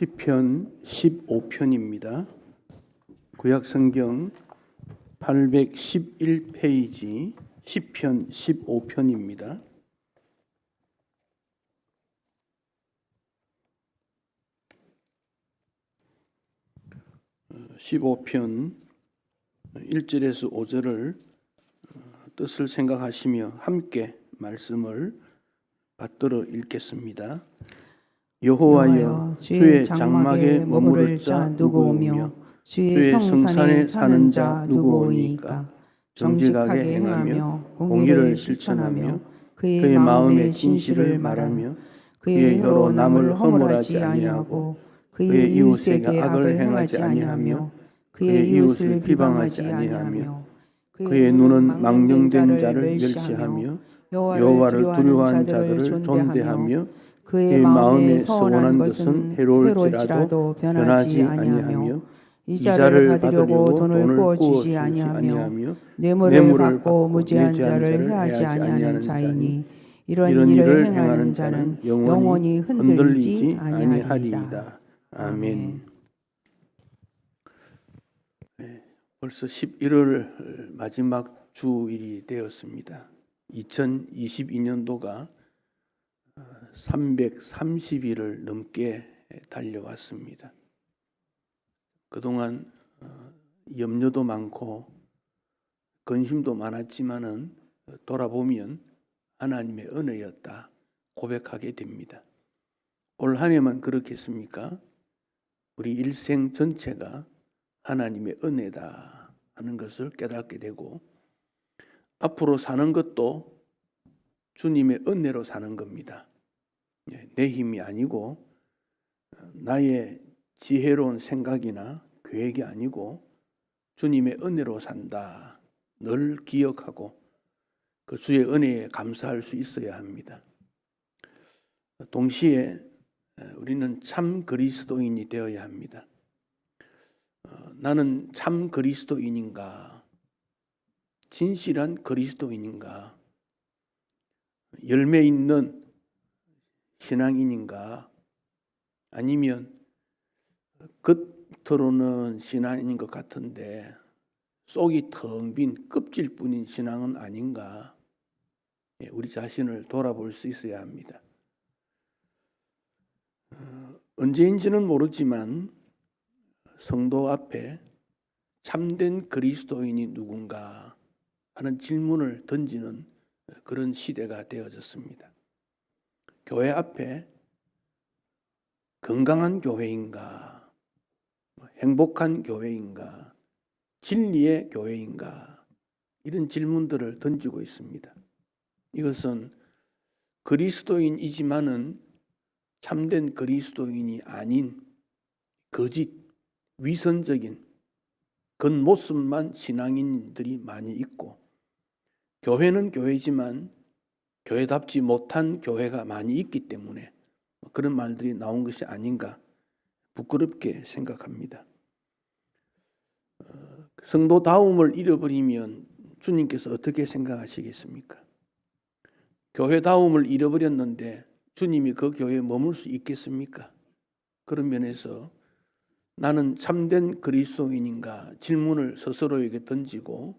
시편 15편입니다. 구약성경 811페이지 시편 15편입니다. (15편) 1절에서 5절을 뜻을 생각하시며 함께 말씀을 받들어 읽겠습니다. 여호와여, 주의 장막에 머무를 자 누구오며 주의 성산에 사는 자 누구오니까. 정직하게 행하며 공의를 실천하며 그의 마음에 진실을 말하며 그의 혀로 남을 허물하지 아니하고 그의 이웃에게 악을 행하지 아니하며 그의 이웃을 비방하지 아니하며 그의 눈은 망령된 자를 멸시하며 여호와를 두려워한 자들을 존대하며 그의 마음에 서원한 것은 해로울지라도 변하지 아니하며 이자를 받으려고 돈을 구워주지 아니하며 뇌물을 받고 무죄한 자를 해하지 아니하는 자이니 이런 일을 행하는 자는 영원히 흔들리지 아니하리이다. 아멘. 벌써 11월 마지막 주일이 되었습니다. 2022년도가 330일을 넘게 달려왔습니다. 그동안 염려도 많고 근심도 많았지만은 돌아보면 하나님의 은혜였다 고백하게 됩니다. 올 한 해만 그렇겠습니까? 우리 일생 전체가 하나님의 은혜다 하는 것을 깨닫게 되고 앞으로 사는 것도 주님의 은혜로 사는 겁니다. 내 힘이 아니고 나의 지혜로운 생각이나 계획이 아니고 주님의 은혜로 산다. 늘 기억하고 그 주의 은혜에 감사할 수 있어야 합니다. 동시에 우리는 참 그리스도인이 되어야 합니다. 나는 참 그리스도인인가? 진실한 그리스도인인가? 열매 있는 신앙인인가? 아니면 겉으로는 신앙인 것 같은데 속이 텅 빈 껍질뿐인 신앙은 아닌가? 우리 자신을 돌아볼 수 있어야 합니다. 언제인지는 모르지만 성도 앞에 참된 그리스도인이 누군가 하는 질문을 던지는 그런 시대가 되어졌습니다. 교회 앞에 건강한 교회인가, 행복한 교회인가, 진리의 교회인가 이런 질문들을 던지고 있습니다. 이것은 그리스도인이지만은 참된 그리스도인이 아닌 거짓, 위선적인 겉모습만 신앙인들이 많이 있고 교회는 교회지만 교회답지 못한 교회가 많이 있기 때문에 그런 말들이 나온 것이 아닌가 부끄럽게 생각합니다. 성도다움을 잃어버리면 주님께서 어떻게 생각하시겠습니까? 교회다움을 잃어버렸는데 주님이 그 교회에 머물 수 있겠습니까? 그런 면에서 나는 참된 그리스도인인가 질문을 스스로에게 던지고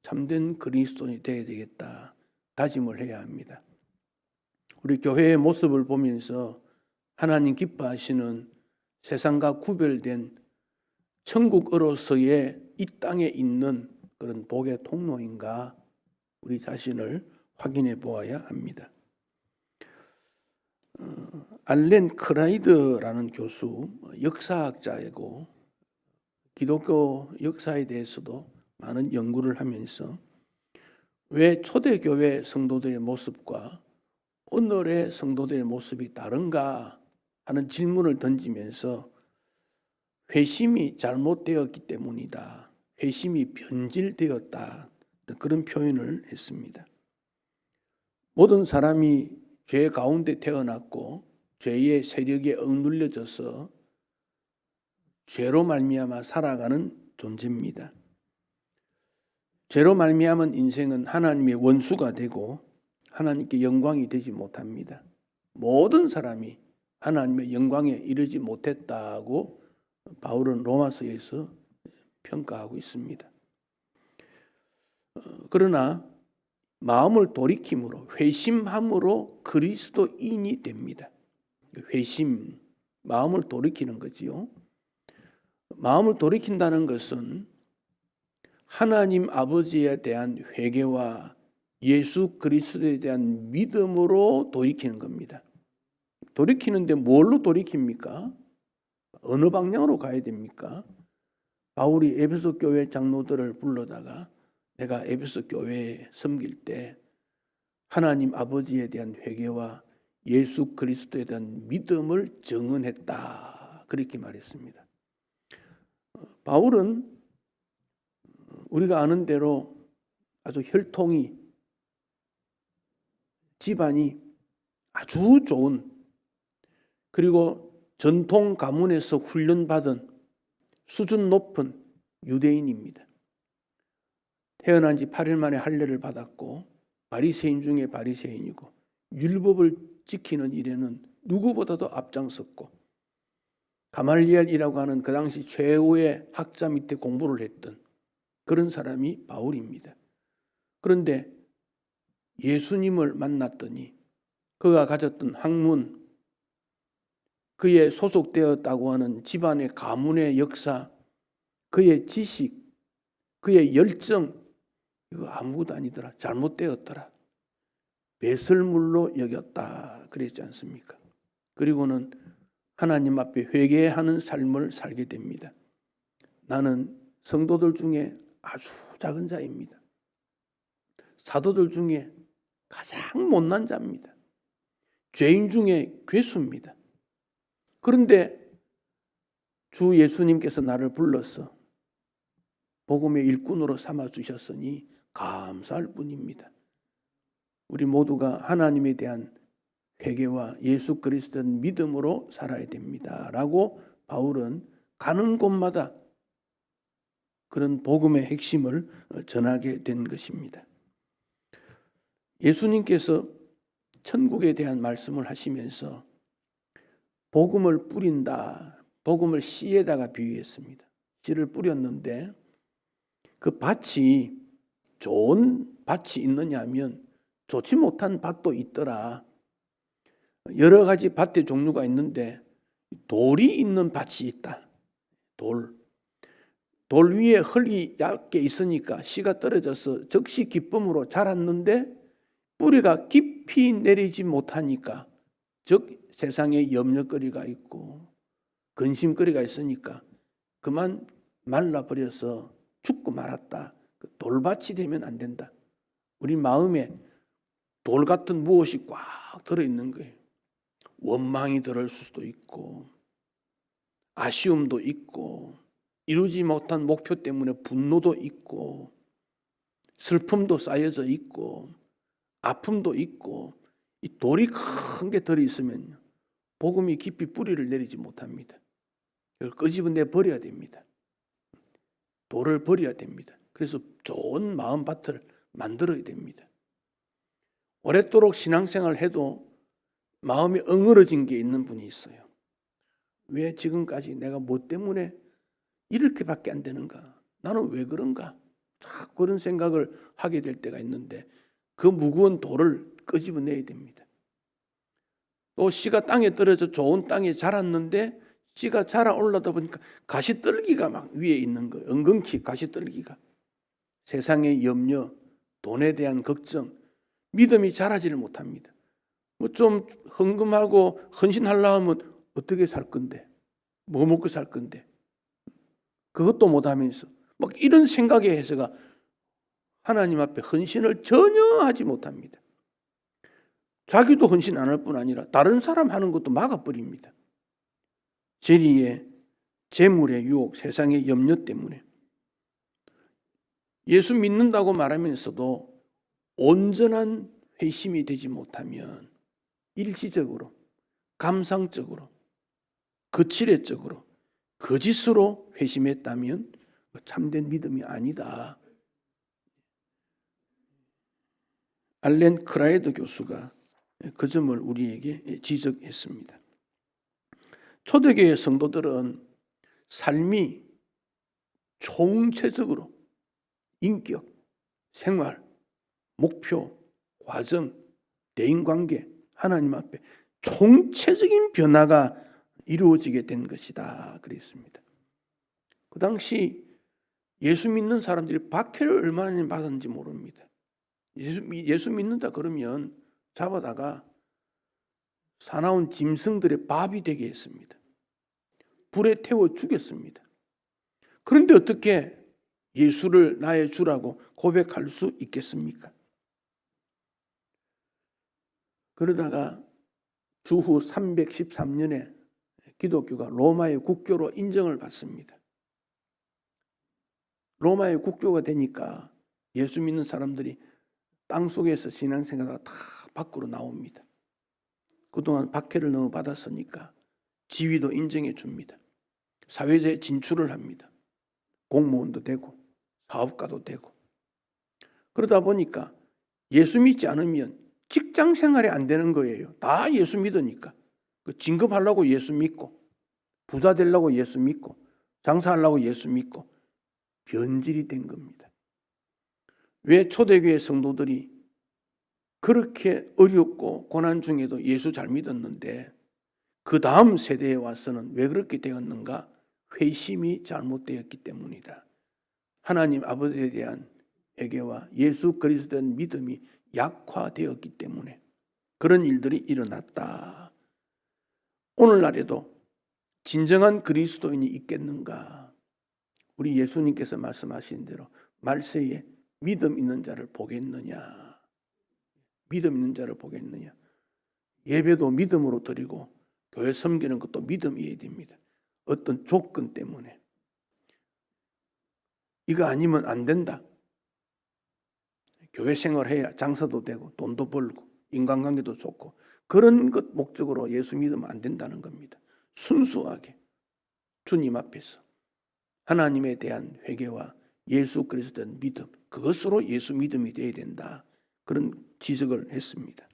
참된 그리스도인이 되어야 되겠다 다짐을 해야 합니다. 우리 교회의 모습을 보면서 하나님 기뻐하시는 세상과 구별된 천국으로서의 이 땅에 있는 그런 복의 통로인가 우리 자신을 확인해 보아야 합니다. 알렌 크라이드라는 교수, 역사학자이고 기독교 역사에 대해서도 많은 연구를 하면서 왜 초대교회 성도들의 모습과 오늘의 성도들의 모습이 다른가 하는 질문을 던지면서 회심이 잘못되었기 때문이다. 회심이 변질되었다. 그런 표현을 했습니다. 모든 사람이 죄 가운데 태어났고 죄의 세력에 억눌려져서 죄로 말미암아 살아가는 존재입니다. 죄로 말미암은 인생은 하나님의 원수가 되고 하나님께 영광이 되지 못합니다. 모든 사람이 하나님의 영광에 이르지 못했다고 바울은 로마서에서 평가하고 있습니다. 그러나 마음을 돌이킴으로, 회심함으로 그리스도인이 됩니다. 회심, 마음을 돌이키는 거지요. 마음을 돌이킨다는 것은 하나님 아버지에 대한 회개와 예수 그리스도에 대한 믿음으로 돌이키는 겁니다. 돌이키는데 뭘로 돌이킵니까? 어느 방향으로 가야 됩니까? 바울이 에베소 교회 장로들을 불러다가 내가 에베소 교회에 섬길 때 하나님 아버지에 대한 회개와 예수 그리스도에 대한 믿음을 증언했다. 그렇게 말했습니다. 바울은 우리가 아는 대로 아주 혈통이, 집안이 아주 좋은, 그리고 전통 가문에서 훈련받은 수준 높은 유대인입니다. 태어난 지 8일 만에 할례를 받았고 바리새인 중에 바리새인이고 율법을 지키는 일에는 누구보다도 앞장섰고 가말리엘이라고 하는 그 당시 최고의 학자 밑에 공부를 했던 그런 사람이 바울입니다. 그런데 예수님을 만났더니 그가 가졌던 학문, 그의 소속되었다고 하는 집안의 가문의 역사, 그의 지식, 그의 열정, 이거 아무것도 아니더라. 잘못되었더라. 배설물로 여겼다. 그랬지 않습니까? 그리고는 하나님 앞에 회개하는 삶을 살게 됩니다. 나는 성도들 중에 아주 작은 자입니다. 사도들 중에 가장 못난 자입니다. 죄인 중에 괴수입니다. 그런데 주 예수님께서 나를 불러서 복음의 일꾼으로 삼아주셨으니 감사할 뿐입니다. 우리 모두가 하나님에 대한 회개와 예수 그리스도의 믿음으로 살아야 됩니다. 라고 바울은 가는 곳마다 그런 복음의 핵심을 전하게 된 것입니다. 예수님께서 천국에 대한 말씀을 하시면서 복음을 뿌린다, 복음을 씨에다가 비유했습니다. 씨를 뿌렸는데 그 밭이 좋은 밭이 있느냐 하면 좋지 못한 밭도 있더라. 여러 가지 밭의 종류가 있는데 돌이 있는 밭이 있다. 돌 위에 흙이 얇게 있으니까 씨가 떨어져서 즉시 기쁨으로 자랐는데 뿌리가 깊이 내리지 못하니까, 즉 세상에 염려거리가 있고 근심거리가 있으니까 그만 말라버려서 죽고 말았다. 돌밭이 되면 안 된다. 우리 마음에 돌 같은 무엇이 꽉 들어있는 거예요. 원망이 들을 수도 있고 아쉬움도 있고 이루지 못한 목표 때문에 분노도 있고 슬픔도 쌓여져 있고 아픔도 있고, 이 돌이 큰 게 들어있으면 복음이 깊이 뿌리를 내리지 못합니다. 이걸 끄집어내 버려야 됩니다. 돌을 버려야 됩니다. 그래서 좋은 마음밭을 만들어야 됩니다. 오랫도록 신앙생활을 해도 마음이 엉그러진 게 있는 분이 있어요. 왜 지금까지 내가 뭐 때문에 이렇게밖에 안 되는가? 나는 왜 그런가? 자꾸 그런 생각을 하게 될 때가 있는데 그 무거운 돌을 끄집어내야 됩니다. 또 씨가 땅에 떨어져 좋은 땅에 자랐는데 씨가 자라 올라다 보니까 가시떨기가 막 위에 있는 거예요. 엉겅퀴 가시떨기가. 세상의 염려, 돈에 대한 걱정, 믿음이 자라지를 못합니다. 뭐 좀 헌금하고 헌신하려고 하면 어떻게 살 건데? 뭐 먹고 살 건데? 그것도 못하면서 막 이런 생각에 해서가 하나님 앞에 헌신을 전혀 하지 못합니다. 자기도 헌신 안 할 뿐 아니라 다른 사람 하는 것도 막아버립니다. 재리의, 재물의 유혹, 세상의 염려 때문에. 예수 믿는다고 말하면서도 온전한 회심이 되지 못하면 일시적으로, 감상적으로, 거칠애적으로, 거짓으로 회심했다면 참된 믿음이 아니다. 알렌 크라이더 교수가 그 점을 우리에게 지적했습니다. 초대교회 성도들은 삶이 총체적으로 인격, 생활, 목표, 과정, 대인관계, 하나님 앞에 총체적인 변화가 이루어지게 된 것이다 그랬습니다. 그 당시 예수 믿는 사람들이 박해를 얼마나 많이 받았는지 모릅니다. 예수 믿는다 그러면 잡아다가 사나운 짐승들의 밥이 되게 했습니다. 불에 태워 죽였습니다. 그런데 어떻게 예수를 나의 주라고 고백할 수 있겠습니까? 그러다가 주후 313년에 기독교가 로마의 국교로 인정을 받습니다. 로마의 국교가 되니까 예수 믿는 사람들이 땅속에서 신앙생활하다가 다 밖으로 나옵니다. 그동안 박해를 너무 받았으니까 지위도 인정해 줍니다. 사회에 진출을 합니다. 공무원도 되고 사업가도 되고. 그러다 보니까 예수 믿지 않으면 직장 생활이 안 되는 거예요. 다 예수 믿으니까. 진급하려고 예수 믿고, 부자 되려고 예수 믿고, 장사하려고 예수 믿고 변질이 된 겁니다. 왜 초대교회 성도들이 그렇게 어렵고 고난 중에도 예수 잘 믿었는데 그 다음 세대에 와서는 왜 그렇게 되었는가? 회심이 잘못되었기 때문이다. 하나님 아버지에 대한 회개와 예수 그리스도에 대한 믿음이 약화되었기 때문에 그런 일들이 일어났다. 오늘날에도 진정한 그리스도인이 있겠는가? 우리 예수님께서 말씀하신 대로 말세에 믿음 있는 자를 보겠느냐? 믿음 있는 자를 보겠느냐? 예배도 믿음으로 드리고 교회 섬기는 것도 믿음이어야 됩니다. 어떤 조건 때문에 이거 아니면 안 된다. 교회 생활해야 장사도 되고 돈도 벌고 인간관계도 좋고 그런 것 목적으로 예수 믿으면 안 된다는 겁니다. 순수하게 주님 앞에서 하나님에 대한 회개와 예수 그리스도에 대한 믿음, 그것으로 예수 믿음이 되어야 된다. 그런 지적을 했습니다.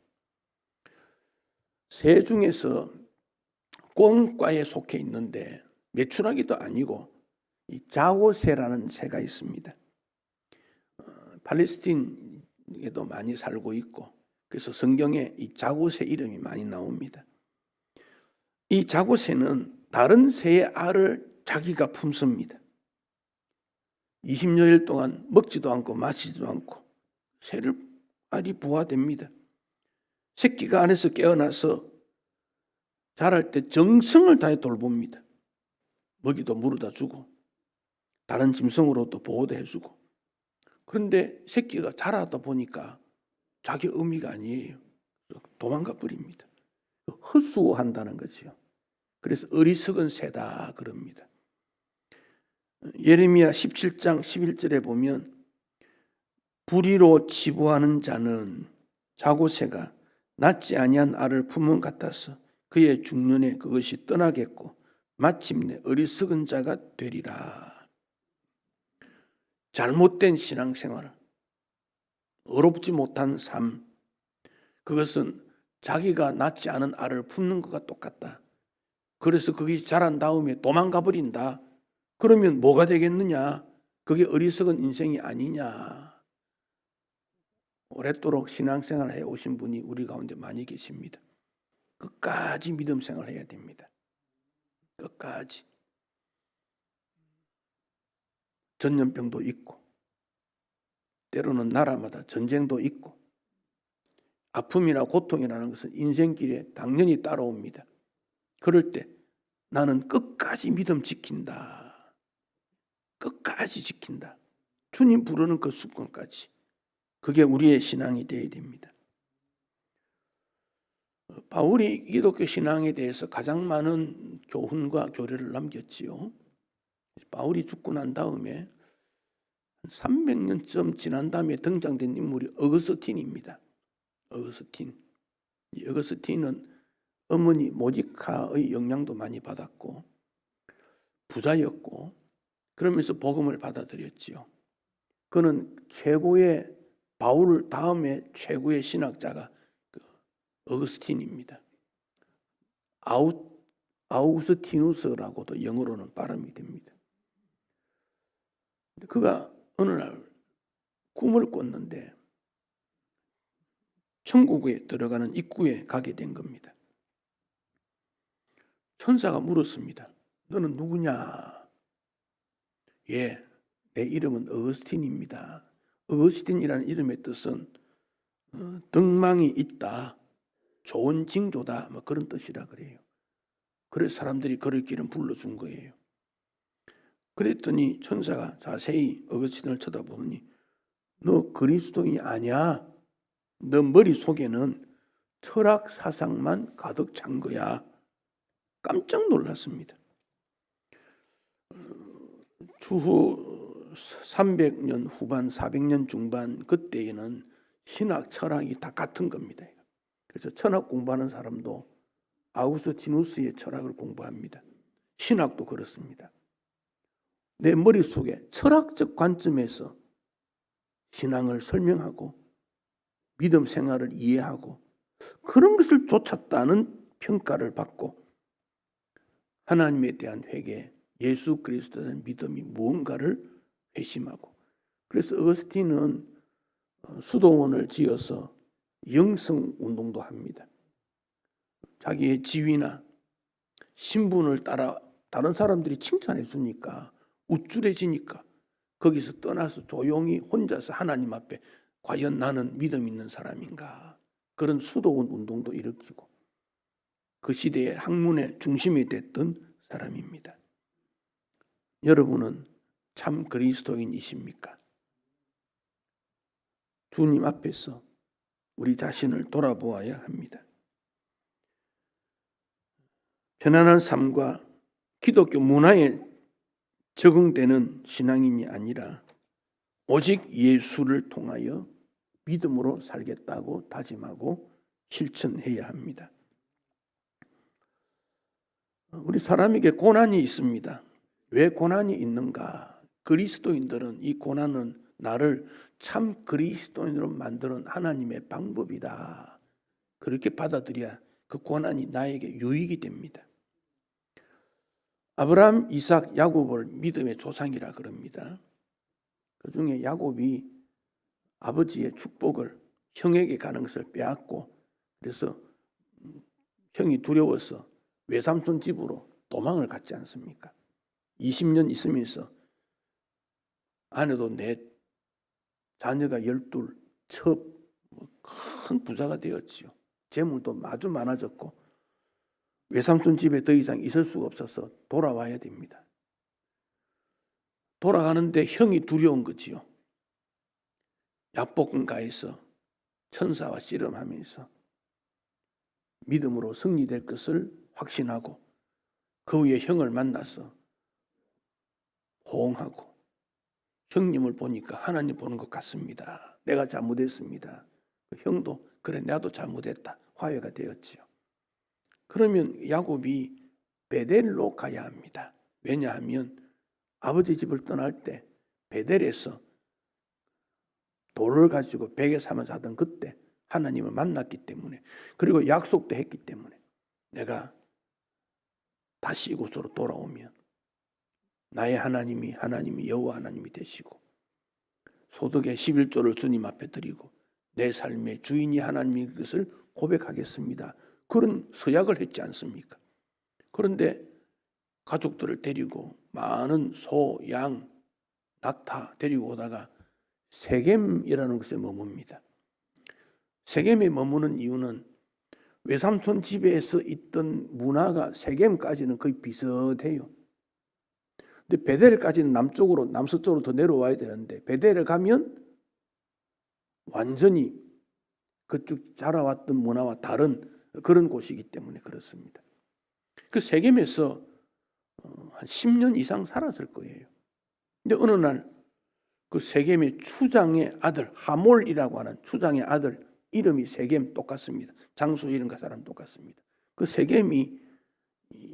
새 중에서 꿩과에 속해 있는데 메추라기도 아니고 이 자고새라는 새가 있습니다. 팔레스틴에도 많이 살고 있고 그래서 성경에 이 자고새 이름이 많이 나옵니다. 이 자고새는 다른 새의 알을 자기가 품습니다. 20여일 동안 먹지도 않고 마시지도 않고 새를 알이 부화됩니다. 새끼가 안에서 깨어나서 자랄 때 정성을 다해 돌봅니다. 먹이도 물어다 주고 다른 짐승으로도 보호도 해주고. 그런데 새끼가 자라다 보니까 자기 의미가 아니에요. 도망가 버립니다. 헛수고한다는 거죠. 그래서 어리석은 새다 그럽니다. 예레미야 17장 11절에 보면 불의로 치부하는 자는 자고새가 낳지 아니한 알을 품은 같아서 그의 중년에 그것이 떠나겠고 마침내 어리석은 자가 되리라. 잘못된 신앙생활, 어렵지 못한 삶, 그것은 자기가 낳지 않은 알을 품는 것과 똑같다. 그래서 그게 자란 다음에 도망가 버린다. 그러면 뭐가 되겠느냐? 그게 어리석은 인생이 아니냐. 오랫도록 신앙생활을 해오신 분이 우리 가운데 많이 계십니다. 끝까지 믿음 생활을 해야 됩니다. 끝까지. 전염병도 있고 때로는 나라마다 전쟁도 있고 아픔이나 고통이라는 것은 인생길에 당연히 따라옵니다. 그럴 때 나는 끝까지 믿음 지킨다. 끝까지 지킨다. 주님 부르는 그 순간까지. 그게 우리의 신앙이 되어야 됩니다. 바울이 기독교 신앙에 대해서 가장 많은 교훈과 교례를 남겼지요. 바울이 죽고 난 다음에 300년쯤 지난 다음에 등장된 인물이 어거스틴입니다. 어거스틴. 이 어거스틴은 어머니 모지카의 영향도 많이 받았고 부자였고 그러면서 복음을 받아들였지요. 그는 최고의 바울 다음에 최고의 신학자가 어거스틴입니다. 아우구스티누스라고도 영어로는 발음이 됩니다. 그가 어느 날 꿈을 꿨는데 천국에 들어가는 입구에 가게 된 겁니다. 천사가 물었습니다. 너는 누구냐? 예, 내 이름은 어거스틴입니다. 어거스틴이라는 이름의 뜻은 덕망이 있다, 좋은 징조다, 뭐 그런 뜻이라 그래요. 그래서 사람들이 그를 길은 불러준 거예요. 그랬더니 천사가 자세히 어거스틴을 쳐다보니 너 그리스도인이 아니야. 너 머릿속에는 철학 사상만 가득 찬 거야. 깜짝 놀랐습니다. 추후 300년 후반, 400년 중반 그때에는 신학, 철학이 다 같은 겁니다. 그래서 철학 공부하는 사람도 아우구스티누스의 철학을 공부합니다. 신학도 그렇습니다. 내 머릿속에 철학적 관점에서 신앙을 설명하고 믿음 생활을 이해하고 그런 것을 쫓았다는 평가를 받고 하나님에 대한 회개, 예수 그리스도에 대한 믿음이 무언가를 회심하고, 그래서 어거스틴은 수도원을 지어서 영성 운동도 합니다. 자기의 지위나 신분을 따라 다른 사람들이 칭찬해 주니까 우쭐해지니까 거기서 떠나서 조용히 혼자서 하나님 앞에 과연 나는 믿음 있는 사람인가, 그런 수도원 운동도 일으키고 그 시대의 학문의 중심이 됐던 사람입니다. 여러분은 참 그리스도인이십니까? 주님 앞에서 우리 자신을 돌아보아야 합니다. 편안한 삶과 기독교 문화에 적응되는 신앙인이 아니라 오직 예수를 통하여 믿음으로 살겠다고 다짐하고 실천해야 합니다. 우리 사람에게 고난이 있습니다. 왜 고난이 있는가? 그리스도인들은 이 고난은 나를 참 그리스도인으로 만드는 하나님의 방법이다. 그렇게 받아들여야 그 고난이 나에게 유익이 됩니다. 아브라함, 이삭, 야곱을 믿음의 조상이라 그럽니다. 그 중에 야곱이 아버지의 축복을 형에게 가는 것을 빼앗고, 그래서 형이 두려워서 외삼촌 집으로 도망을 갔지 않습니까? 20년 있으면서 아내도 넷, 자녀가 12, 큰 부자가 되었지요. 재물도 아주 많아졌고 외삼촌 집에 더 이상 있을 수가 없어서 돌아와야 됩니다. 돌아가는데 형이 두려운 거지요. 약복강가에서 천사와 씨름하면서 믿음으로 승리될 것을 확신하고 그 후에 형을 만나서 호응하고, 형님을 보니까 하나님 보는 것 같습니다. 내가 잘못했습니다. 그 형도 그래 나도 잘못했다. 화해가 되었지요. 그러면 야곱이 베델로 가야 합니다. 왜냐하면 아버지 집을 떠날 때 베델에서 돌을 가지고 베개 삼아서 하던 그때 하나님을 만났기 때문에, 그리고 약속도 했기 때문에 내가 다시 이곳으로 돌아오면 나의 하나님이 여호와 하나님이 되시고 소득의 11조를 주님 앞에 드리고 내 삶의 주인이 하나님인 것을 고백하겠습니다. 그런 서약을 했지 않습니까? 그런데 가족들을 데리고 많은 소, 양, 낙타 데리고 오다가 세겜이라는 곳에 머뭅니다. 세겜에 머무는 이유는 외삼촌 집에서 있던 문화가 세겜까지는 거의 비슷해요. 근데 베델까지는 남쪽으로, 남서쪽으로 더 내려와야 되는데 베델에 가면 완전히 그쪽 자라왔던 문화와 다른 그런 곳이기 때문에 그렇습니다. 그 세겜에서 한 10년 이상 살았을 거예요. 근데 어느 날 그 세겜의 추장의 아들, 하몰이라고 하는 추장의 아들, 이름이 세겜 똑같습니다. 장소 이름과 사람 똑같습니다. 그 세겜이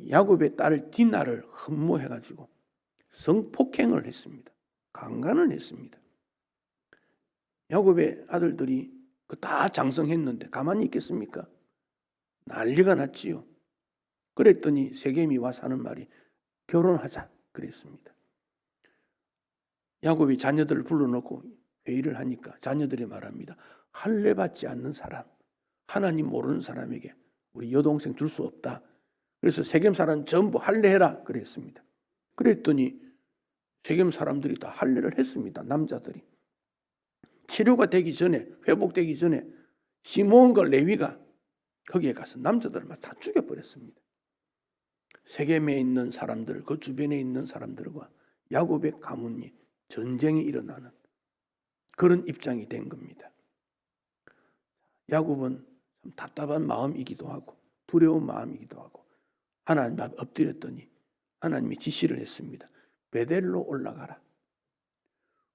야곱의 딸 디나를 흠모해가지고 성폭행을 했습니다. 강간을 했습니다. 야곱의 아들들이 그 다 장성했는데 가만히 있겠습니까? 난리가 났지요. 그랬더니 세겜이 와서 하는 말이 결혼하자 그랬습니다. 야곱이 자녀들을 불러놓고 회의를 하니까 자녀들이 말합니다. 할례 받지 않는 사람, 하나님 모르는 사람에게 우리 여동생 줄 수 없다. 그래서 세겜 사람 전부 할례해라 그랬습니다. 그랬더니 세겜 사람들이 다 할례를 했습니다. 남자들이. 치료가 되기 전에, 회복되기 전에 시몬과 레위가 거기에 가서 남자들을 다 죽여버렸습니다. 세겜에 있는 사람들, 그 주변에 있는 사람들과 야곱의 가문이 전쟁이 일어나는 그런 입장이 된 겁니다. 야곱은 참 답답한 마음이기도 하고 두려운 마음이기도 하고 하나님 앞에 엎드렸더니 하나님이 지시를 했습니다. 베델로 올라가라.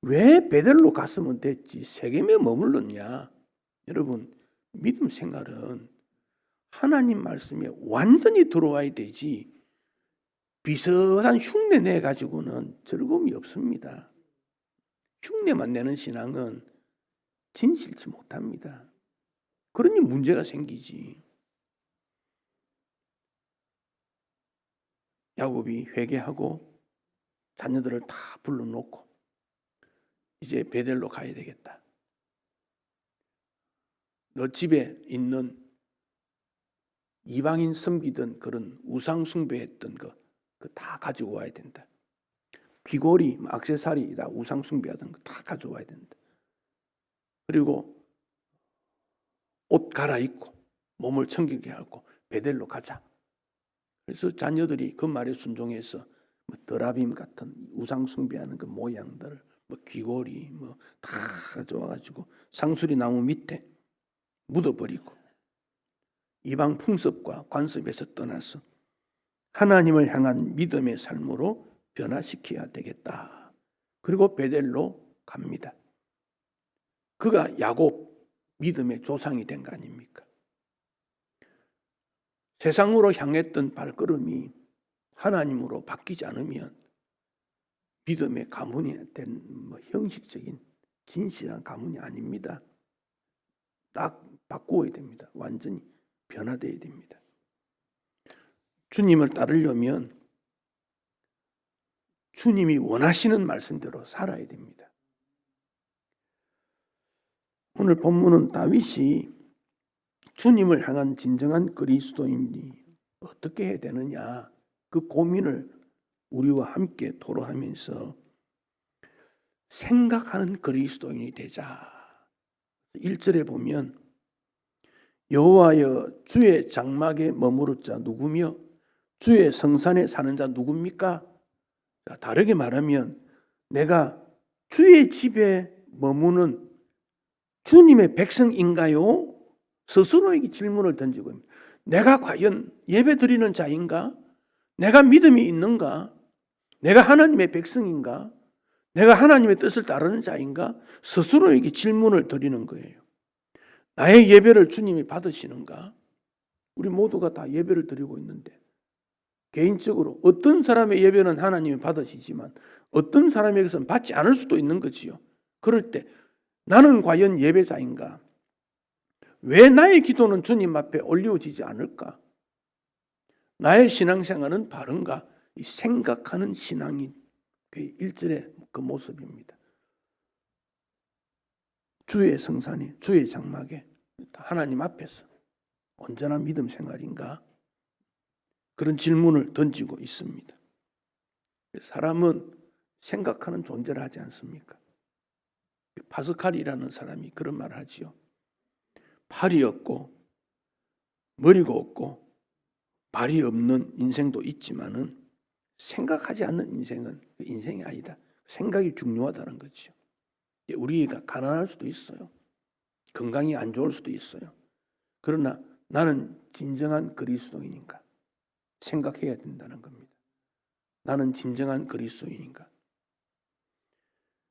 왜 베델로 갔으면 됐지 세겜에 머물렀냐? 여러분, 믿음 생활은 하나님 말씀에 완전히 들어와야 되지 비슷한 흉내 내가지고는 즐거움이 없습니다. 흉내만 내는 신앙은 진실치 못합니다. 그러니 문제가 생기지. 야곱이 회개하고 자녀들을 다 불러놓고 이제 베델로 가야 되겠다. 너 집에 있는 이방인 섬기던 그런 우상 숭배했던 거 다 가지고 와야 된다. 귀걸이, 액세서리 다 우상 숭배하던 거 다 가져와야 된다. 그리고 옷 갈아입고 몸을 청결케 하고 베델로 가자. 그래서 자녀들이 그 말에 순종해서 드라빔 같은 우상 숭배하는 그 모양들, 귀걸이 다 가져와가지고 상수리 나무 밑에 묻어버리고 이방 풍습과 관습에서 떠나서 하나님을 향한 믿음의 삶으로 변화시켜야 되겠다. 그리고 베델로 갑니다. 그가 야곱 믿음의 조상이 된 거 아닙니까? 세상으로 향했던 발걸음이 하나님으로 바뀌지 않으면 믿음의 가문이 된 형식적인 진실한 가문이 아닙니다. 딱 바꾸어야 됩니다. 완전히 변화되어야 됩니다. 주님을 따르려면 주님이 원하시는 말씀대로 살아야 됩니다. 오늘 본문은 다윗이 주님을 향한 진정한 그리스도인이 어떻게 해야 되느냐 그 고민을 우리와 함께 토로하면서 생각하는 그리스도인이 되자. 1절에 보면 여호와여 주의 장막에 머무를 자 누구며 주의 성산에 사는 자 누굽니까? 다르게 말하면 내가 주의 집에 머무는 주님의 백성인가요? 스스로에게 질문을 던지고 있습니다. 내가 과연 예배 드리는 자인가? 내가 믿음이 있는가? 내가 하나님의 백성인가? 내가 하나님의 뜻을 따르는 자인가? 스스로에게 질문을 드리는 거예요. 나의 예배를 주님이 받으시는가? 우리 모두가 다 예배를 드리고 있는데 개인적으로 어떤 사람의 예배는 하나님이 받으시지만 어떤 사람에게서는 받지 않을 수도 있는 거지요. 그럴 때 나는 과연 예배자인가? 왜 나의 기도는 주님 앞에 올려지지 않을까? 나의 신앙생활은 바른가? 이 생각하는 신앙이 그 1절의 그 모습입니다. 주의 성산에, 주의 장막에 하나님 앞에서 언제나 믿음 생활인가? 그런 질문을 던지고 있습니다. 사람은 생각하는 존재를 하지 않습니까? 파스칼이라는 사람이 그런 말을 하지요. 팔이 없고 머리가 없고 발이 없는 인생도 있지만은 생각하지 않는 인생은 인생이 아니다. 생각이 중요하다는 거죠. 우리가 가난할 수도 있어요. 건강이 안 좋을 수도 있어요. 그러나 나는 진정한 그리스도인인가? 생각해야 된다는 겁니다. 나는 진정한 그리스도인인가?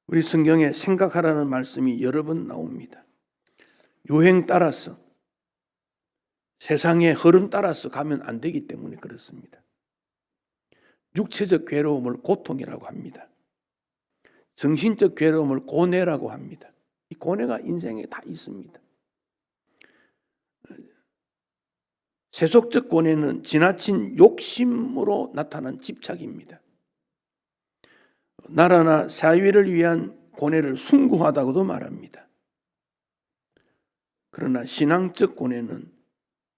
우리 성경에 생각하라는 말씀이 여러 번 나옵니다. 유행 따라서 세상의 흐름 따라서 가면 안 되기 때문에 그렇습니다. 육체적 괴로움을 고통이라고 합니다. 정신적 괴로움을 고뇌라고 합니다. 이 고뇌가 인생에 다 있습니다. 세속적 고뇌는 지나친 욕심으로 나타난 집착입니다. 나라나 사회를 위한 고뇌를 숭고하다고도 말합니다. 그러나 신앙적 고뇌는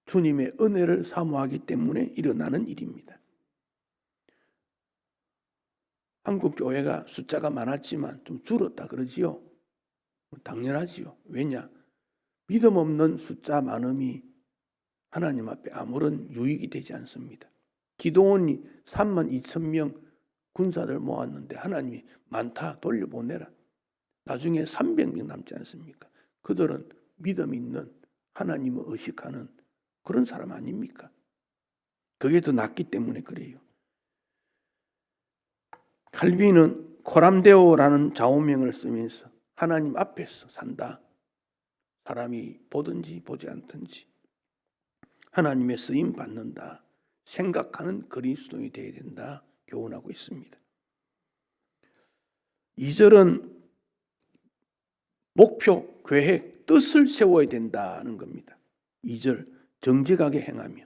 주님의 은혜를 사모하기 때문에 일어나는 일입니다. 한국 교회가 숫자가 많았지만 좀 줄었다 그러지요. 당연하지요. 왜냐? 믿음 없는 숫자 많음이 하나님 앞에 아무런 유익이 되지 않습니다. 기도원이 32,000명 군사들 모았는데 하나님이 많다 돌려보내라. 나중에 300명 남지 않습니까? 그들은 믿음 있는 하나님을 의식하는 그런 사람 아닙니까? 그게 더 낫기 때문에 그래요. 칼빈은 코람데오라는 좌우명을 쓰면서 하나님 앞에서 산다. 사람이 보든지 보지 않든지 하나님의 쓰임 받는다. 생각하는 그리스도인이 되어야 된다. 교훈하고 있습니다. 2절은 목표, 계획, 뜻을 세워야 된다는 겁니다. 2절 정직하게 행하며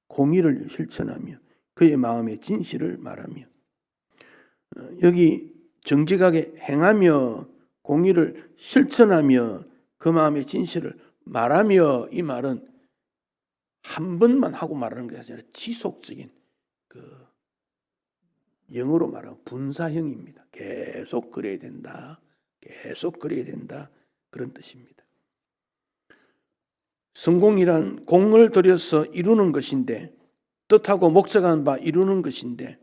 공의를 실천하며 그의 마음의 진실을 말하며 여기 정직하게 행하며 공의를 실천하며 그 마음의 진실을 말하며 이 말은 한 번만 하고 말하는 것이 아니라 지속적인 영어로 말하면 분사형입니다. 계속 그래야 된다. 계속 그래야 된다. 그런 뜻입니다. 성공이란 공을 들여서 이루는 것인데 뜻하고 목적한 바 이루는 것인데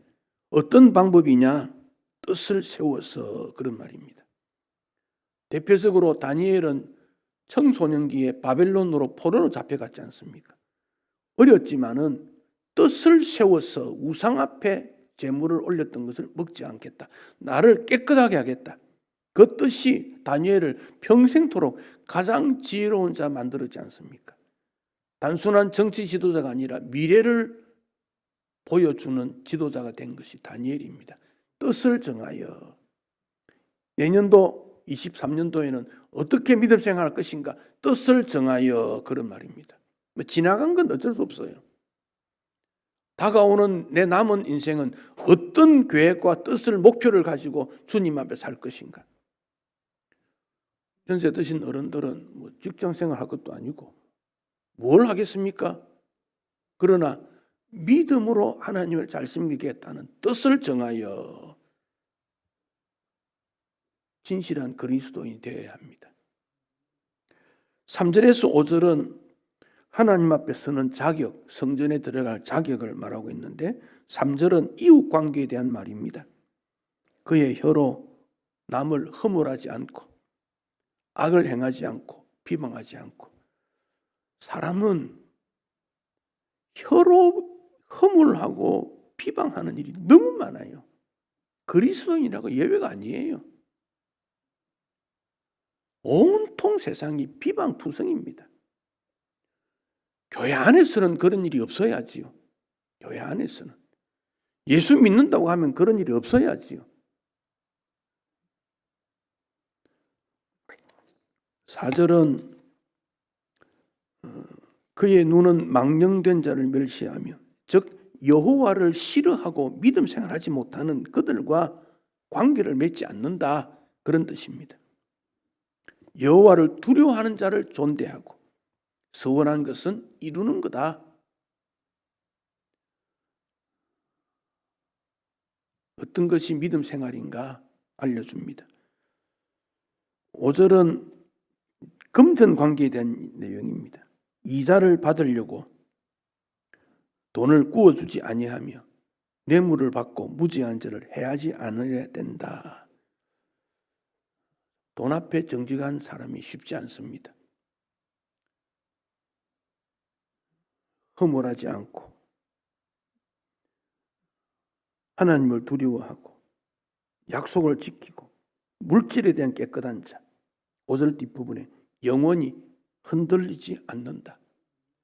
어떤 방법이냐? 뜻을 세워서 그런 말입니다. 대표적으로 다니엘은 청소년기에 바벨론으로 포로로 잡혀갔지 않습니까? 어렸지만은 뜻을 세워서 우상 앞에 제물을 올렸던 것을 먹지 않겠다. 나를 깨끗하게 하겠다. 그 뜻이 다니엘을 평생토록 가장 지혜로운 자 만들었지 않습니까? 단순한 정치 지도자가 아니라 미래를 보여주는 지도자가 된 것이 다니엘입니다. 뜻을 정하여 내년도 23년도에는 어떻게 믿음 생활할 것인가 뜻을 정하여 그런 말입니다. 지나간 건 어쩔 수 없어요. 다가오는 내 남은 인생은 어떤 계획과 뜻을 목표를 가지고 주님 앞에 살 것인가. 연세 드신 어른들은 직장생활 할 것도 아니고 뭘 하겠습니까? 그러나 믿음으로 하나님을 잘 섬기겠다는 뜻을 정하여 진실한 그리스도인이 되어야 합니다. 3절에서 5절은 하나님 앞에 서는 자격, 성전에 들어갈 자격을 말하고 있는데 3절은 이웃 관계에 대한 말입니다. 그의 혀로 남을 허물하지 않고 악을 행하지 않고 비방하지 않고 사람은 혀로 허물하고 비방하는 일이 너무 많아요. 그리스도인이라고 예외가 아니에요. 온통 세상이 비방투성입니다. 교회 안에서는 그런 일이 없어야지요. 교회 안에서는. 예수 믿는다고 하면 그런 일이 없어야지요. 4절은 그의 눈은 망령된 자를 멸시하며 즉 여호와를 싫어하고 믿음 생활하지 못하는 그들과 관계를 맺지 않는다. 그런 뜻입니다. 여호와를 두려워하는 자를 존대하고 서원한 것은 이루는 거다. 어떤 것이 믿음 생활인가 알려줍니다. 5절은 금전 관계에 대한 내용입니다. 이자를 받으려고 돈을 구워주지 아니하며 뇌물을 받고 무지한 죄를 해하지 않으려야 된다. 돈 앞에 정직한 사람이 쉽지 않습니다. 허물하지 않고 하나님을 두려워하고 약속을 지키고 물질에 대한 깨끗한 자. 5절 뒷부분에 영원히 흔들리지 않는다.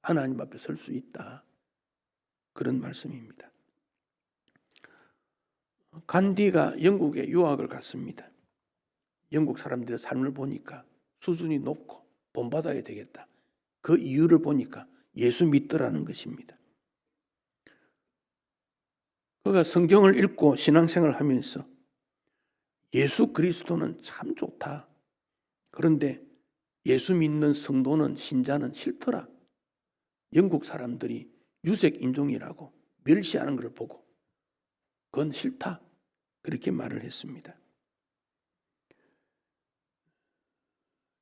하나님 앞에 설 수 있다. 그런 말씀입니다. 간디가 영국에 유학을 갔습니다. 영국 사람들의 삶을 보니까 수준이 높고 본받아야 되겠다. 그 이유를 보니까 예수 믿더라는 것입니다. 그가 성경을 읽고 신앙생활을 하면서 예수 그리스도는 참 좋다. 그런데 예수 믿는 성도는, 신자는 싫더라. 영국 사람들이 유색 인종이라고 멸시하는 걸 보고 그건 싫다. 그렇게 말을 했습니다.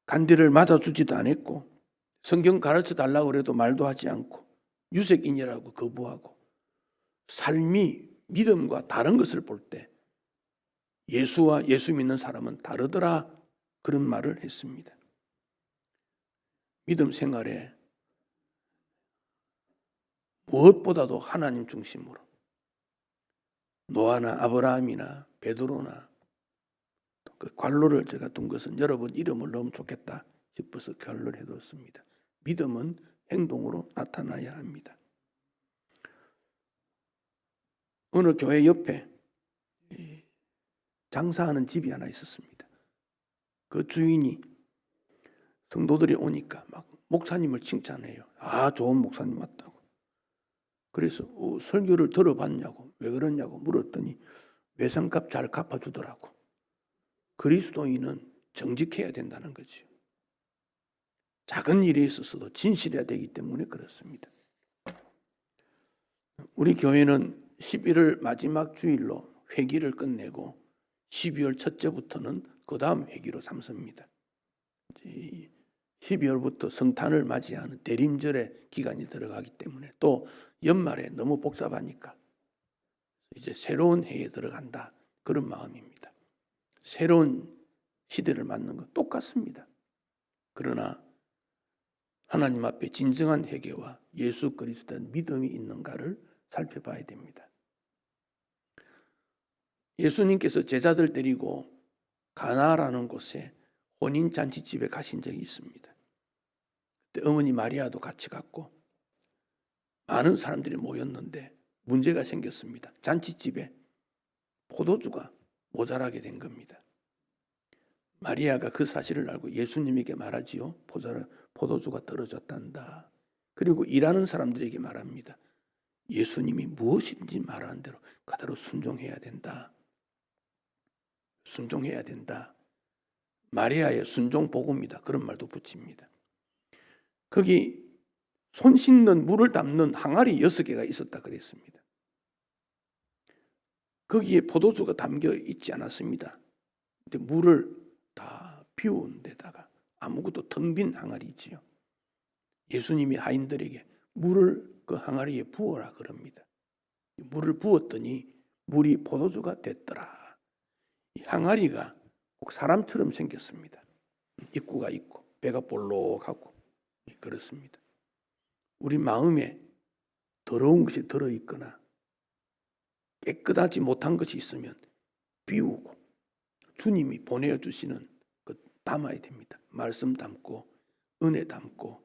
간디를 맞아주지도 않았고 성경 가르쳐 달라고 그래도 말도 하지 않고 유색인이라고 거부하고 삶이 믿음과 다른 것을 볼 때 예수와 예수 믿는 사람은 다르더라. 그런 말을 했습니다. 믿음 생활에 무엇보다도 하나님 중심으로 노아나 아브라함이나 베드로나 그 관로를 제가 둔 것은 여러분 이름을 넣으면 좋겠다 싶어서 관로를 해뒀습니다. 믿음은 행동으로 나타나야 합니다. 어느 교회 옆에 장사하는 집이 하나 있었습니다. 그 주인이 성도들이 오니까 막 목사님을 칭찬해요. 아, 좋은 목사님 맞다고. 그래서 설교를 들어봤냐고, 왜 그러냐고 물었더니 외상값 잘 갚아주더라고. 그리스도인은 정직해야 된다는 거죠. 작은 일에 있어서도 진실해야 되기 때문에 그렇습니다. 우리 교회는 11월 마지막 주일로 회기를 끝내고 12월 첫째부터는 그 다음 회기로 삼습니다. 12월부터 성탄을 맞이하는 대림절의 기간이 들어가기 때문에 또 연말에 너무 복잡하니까 이제 새로운 해에 들어간다. 그런 마음입니다. 새로운 시대를 맞는 건 똑같습니다. 그러나 하나님 앞에 진정한 회개와 예수 그리스도의 믿음이 있는가를 살펴봐야 됩니다. 예수님께서 제자들 데리고 가나라는 곳에 혼인잔치집에 가신 적이 있습니다. 그때 어머니 마리아도 같이 갔고 많은 사람들이 모였는데 문제가 생겼습니다. 잔치집에 포도주가 모자라게 된 겁니다. 마리아가 그 사실을 알고 예수님에게 말하지요. 포도주가 떨어졌단다. 그리고 일하는 사람들에게 말합니다. 예수님이 무엇인지 말하는 대로 그대로 순종해야 된다. 순종해야 된다. 마리아의 순종 복음이다. 그런 말도 붙입니다. 거기 손 씻는 물을 담는 항아리 6개가 있었다 그랬습니다. 거기에 포도주가 담겨 있지 않았습니다. 근데 물을 다 비운 데다가 아무것도 텅 빈 항아리지요. 예수님이 하인들에게 물을 그 항아리에 부어라 그럽니다. 물을 부었더니 물이 포도주가 됐더라. 이 항아리가 꼭 사람처럼 생겼습니다. 입구가 있고 배가 볼록하고 그렇습니다. 우리 마음에 더러운 것이 들어있거나 깨끗하지 못한 것이 있으면 비우고 주님이 보내주시는 그 담아야 됩니다. 말씀 담고 은혜 담고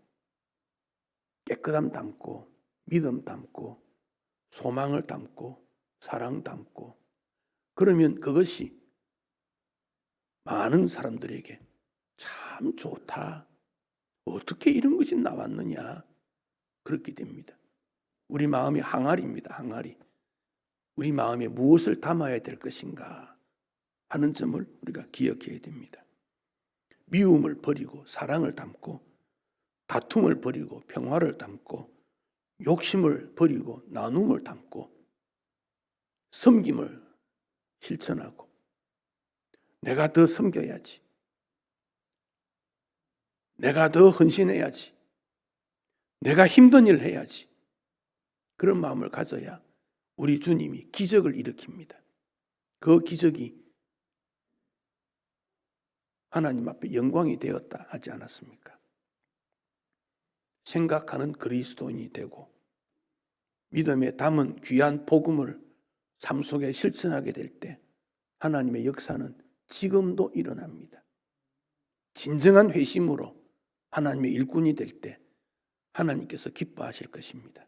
깨끗함 담고 믿음 담고 소망을 담고 사랑 담고 그러면 그것이 많은 사람들에게 참 좋다. 어떻게 이런 것이 나왔느냐. 그렇게 됩니다. 우리 마음이 항아리입니다. 항아리. 우리 마음에 무엇을 담아야 될 것인가 하는 점을 우리가 기억해야 됩니다. 미움을 버리고 사랑을 담고 다툼을 버리고 평화를 담고 욕심을 버리고 나눔을 담고 섬김을 실천하고 내가 더 섬겨야지. 내가 더 헌신해야지. 내가 힘든 일을 해야지. 그런 마음을 가져야 우리 주님이 기적을 일으킵니다. 그 기적이 하나님 앞에 영광이 되었다 하지 않았습니까? 생각하는 그리스도인이 되고 믿음에 담은 귀한 복음을 삶 속에 실천하게 될 때 하나님의 역사는 지금도 일어납니다. 진정한 회심으로 하나님의 일꾼이 될 때 하나님께서 기뻐하실 것입니다.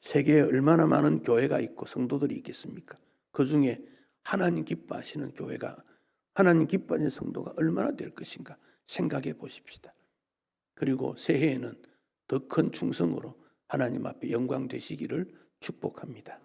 세계에 얼마나 많은 교회가 있고 성도들이 있겠습니까? 그 중에 하나님 기뻐하시는 교회가 하나님 기뻐하는 성도가 얼마나 될 것인가 생각해 보십시다. 그리고 새해에는 더 큰 충성으로 하나님 앞에 영광 되시기를 축복합니다.